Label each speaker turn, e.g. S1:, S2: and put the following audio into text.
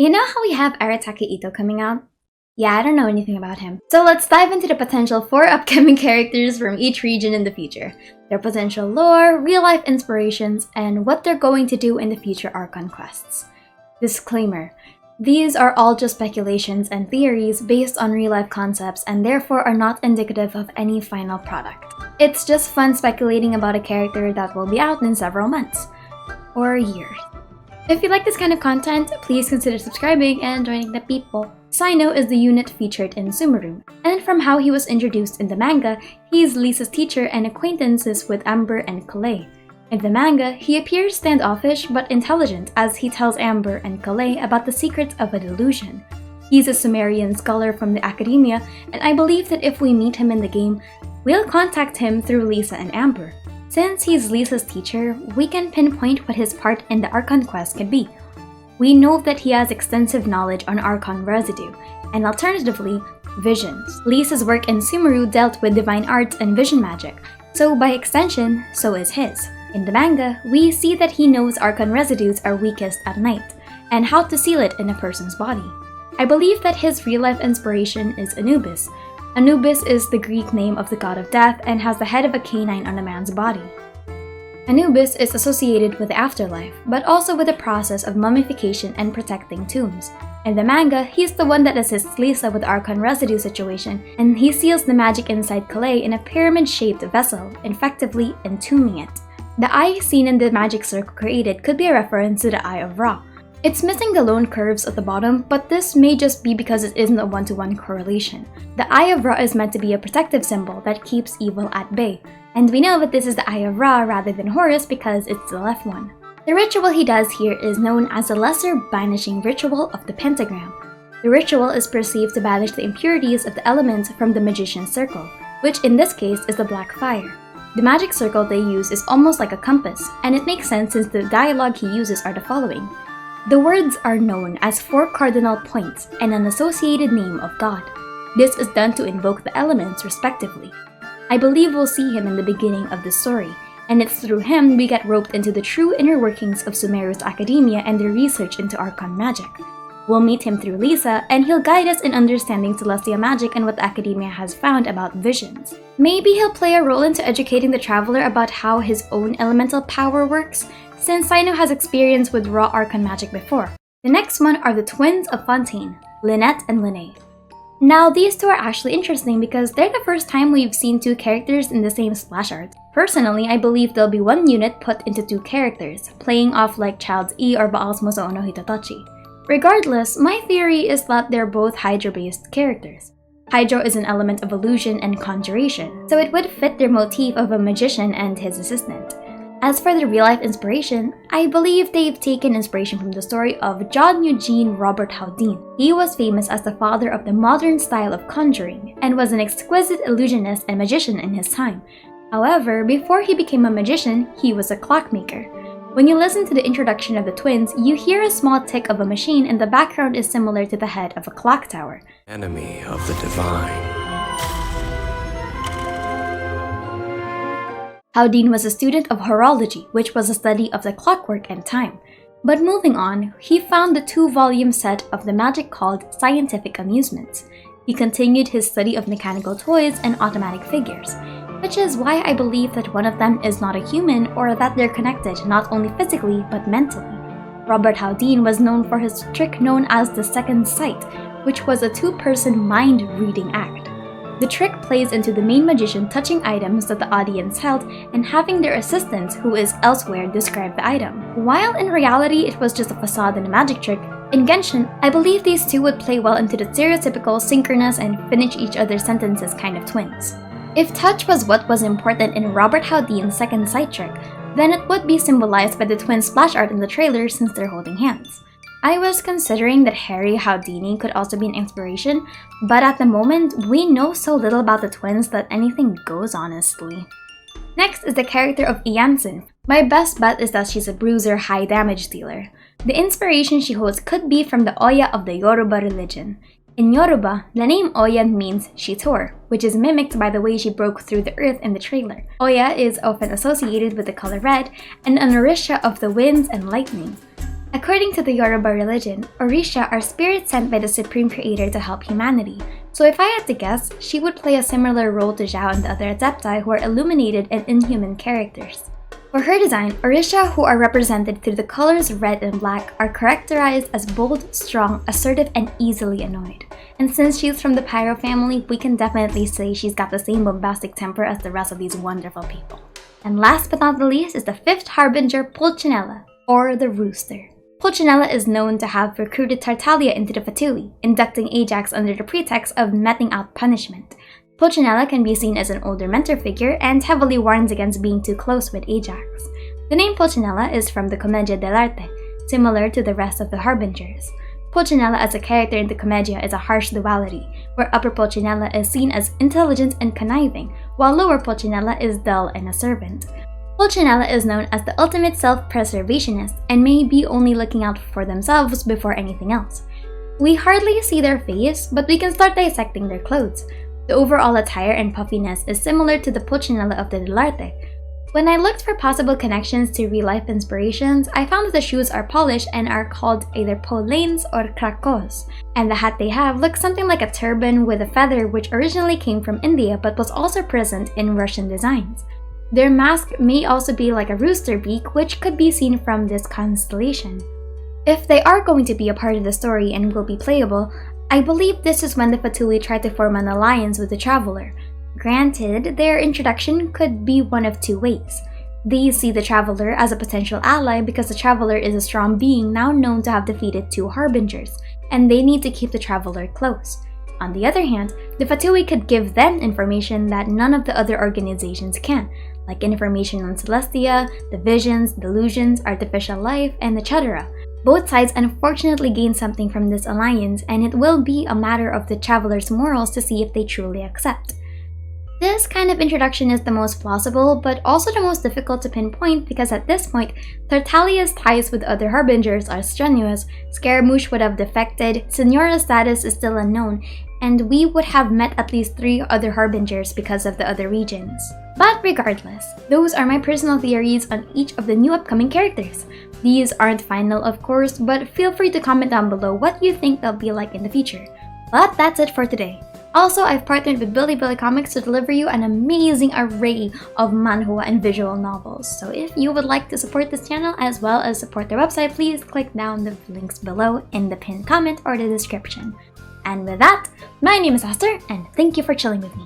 S1: You know how we have Arataki Ito coming out? Yeah, I don't know anything about him. So let's dive into the potential 4 upcoming characters from each region in the future, their potential lore, real-life inspirations, and what they're going to do in the future Archon quests. Disclaimer: these are all just speculations and theories based on real-life concepts and therefore are not indicative of any final product. It's just fun speculating about a character that will be out in several months. Or years. If you like this kind of content, please consider subscribing and joining the people. Cyno is the unit featured in Sumeru, and from how he was introduced in the manga, he's Lisa's teacher and acquaintances with Amber and Calais. In the manga, he appears standoffish but intelligent as he tells Amber and Calais about the secrets of a delusion. He's a Sumerian scholar from the academia, and I believe that if we meet him in the game, we'll contact him through Lisa and Amber. Since he's Lisa's teacher, we can pinpoint what his part in the Archon quest could be. We know that he has extensive knowledge on Archon residue, and alternatively, visions. Lisa's work in Sumeru dealt with divine arts and vision magic, so by extension, so is his. In the manga, we see that he knows Archon residues are weakest at night, and how to seal it in a person's body. I believe that his real-life inspiration is Anubis. Anubis is the Greek name of the god of death and has the head of a canine on a man's body. Anubis is associated with the afterlife, but also with the process of mummification and protecting tombs. In the manga, he's the one that assists Lisa with Archon residue situation, and he seals the magic inside Calais in a pyramid-shaped vessel, effectively entombing it. The eye seen in the magic circle created could be a reference to the Eye of Ra. It's missing the lone curves at the bottom, but this may just be because it isn't a one-to-one correlation. The Eye of Ra is meant to be a protective symbol that keeps evil at bay, and we know that this is the Eye of Ra rather than Horus because it's the left one. The ritual he does here is known as the Lesser Banishing Ritual of the Pentagram. The ritual is perceived to banish the impurities of the elements from the Magician's Circle, which in this case is the black fire. The magic circle they use is almost like a compass, and it makes sense since the dialogue he uses are the following. The words are known as 4 cardinal points and an associated name of God. This is done to invoke the elements respectively. I believe we'll see him in the beginning of the story, and it's through him we get roped into the true inner workings of Sumeru's academia and their research into Archon magic. We'll meet him through Lisa, and he'll guide us in understanding celestial magic and what the academia has found about visions. Maybe he'll play a role into educating the traveler about how his own elemental power works, since Cyno has experience with raw Archon magic before. The next one are the twins of Fontaine, Lynette and Lynette. Now, these two are actually interesting because they're the first time we've seen 2 characters in the same splash art. Personally, I believe there'll be 1 unit put into 2 characters, playing off like Child's E or Baal's Musou no Hitotochi. Regardless, my theory is that they're both Hydro-based characters. Hydro is an element of illusion and conjuration, so it would fit their motif of a magician and his assistant. As for the real-life inspiration, I believe they've taken inspiration from the story of John Eugene Robert Houdin. He was famous as the father of the modern style of conjuring, and was an exquisite illusionist and magician in his time. However, before he became a magician, he was a clockmaker. When you listen to the introduction of the twins, you hear a small tick of a machine and the background is similar to the head of a clock tower.
S2: Enemy of the divine.
S1: Houdin was a student of horology, which was a study of the clockwork and time. But moving on, he found the 2-volume set of the magic called Scientific Amusements. He continued his study of mechanical toys and automatic figures, which is why I believe that one of them is not a human or that they're connected not only physically but mentally. Robert Houdin was known for his trick known as the Second Sight, which was a 2-person mind-reading act. The trick plays into the main magician touching items that the audience held and having their assistants who is elsewhere describe the item. While in reality it was just a facade and a magic trick, in Genshin, I believe these 2 would play well into the stereotypical synchronous and finish each other's sentences kind of twins. If touch was what was important in Robert Houdin's Second Sight trick, then it would be symbolized by the twin splash art in the trailer since they're holding hands. I was considering that Harry Houdini could also be an inspiration, but at the moment, we know so little about the twins that anything goes honestly. Next is the character of Iansan. My best bet is that she's a bruiser high damage dealer. The inspiration she holds could be from the Oya of the Yoruba religion. In Yoruba, the name Oya means she tore, which is mimicked by the way she broke through the earth in the trailer. Oya is often associated with the color red and an orisha of the winds and lightning. According to the Yoruba religion, Orisha are spirits sent by the Supreme Creator to help humanity. So if I had to guess, she would play a similar role to Zhao and the other Adepti who are illuminated and inhuman characters. For her design, Orisha who are represented through the colors red and black are characterized as bold, strong, assertive, and easily annoyed. And since she's from the Pyro family, we can definitely say she's got the same bombastic temper as the rest of these wonderful people. And last but not the least is the fifth harbinger, Pulcinella, or the Rooster. Pulcinella is known to have recruited Tartaglia into the Fatui, inducting Ajax under the pretext of meting out punishment. Pulcinella can be seen as an older mentor figure and heavily warns against being too close with Ajax. The name Pulcinella is from the Commedia dell'arte, similar to the rest of the Harbingers. Pulcinella as a character in the Commedia is a harsh duality, where upper Pulcinella is seen as intelligent and conniving, while lower Pulcinella is dull and a servant. Pulcinella is known as the ultimate self-preservationist and may be only looking out for themselves before anything else. We hardly see their face, but we can start dissecting their clothes. The overall attire and puffiness is similar to the Pulcinella of the dell'arte. When I looked for possible connections to real-life inspirations, I found that the shoes are polished and are called either polanes or krakos, and the hat they have looks something like a turban with a feather which originally came from India but was also present in Russian designs. Their mask may also be like a rooster beak, which could be seen from this constellation. If they are going to be a part of the story and will be playable, I believe this is when the Fatui tried to form an alliance with the Traveler. Granted, their introduction could be one of two ways. They see the Traveler as a potential ally because the Traveler is a strong being now known to have defeated two Harbingers, and they need to keep the Traveler close. On the other hand, the Fatui could give them information that none of the other organizations can, like information on Celestia, the visions, delusions, artificial life, and etc. Both sides unfortunately gain something from this alliance, and it will be a matter of the Traveler's morals to see if they truly accept. This kind of introduction is the most plausible, but also the most difficult to pinpoint because at this point, Tartaglia's ties with other Harbingers are strenuous, Scaramouche would have defected, Signora's status is still unknown, and we would have met at least 3 other Harbingers because of the other regions. But regardless, those are my personal theories on each of the new upcoming characters. These aren't final of course, but feel free to comment down below what you think they'll be like in the future. But that's it for today. Also, I've partnered with Billy Comics to deliver you an amazing array of manhwa and visual novels. So if you would like to support this channel as well as support their website, please click down the links below in the pinned comment or the description. And with that, my name is Aster, and thank you for chilling with me.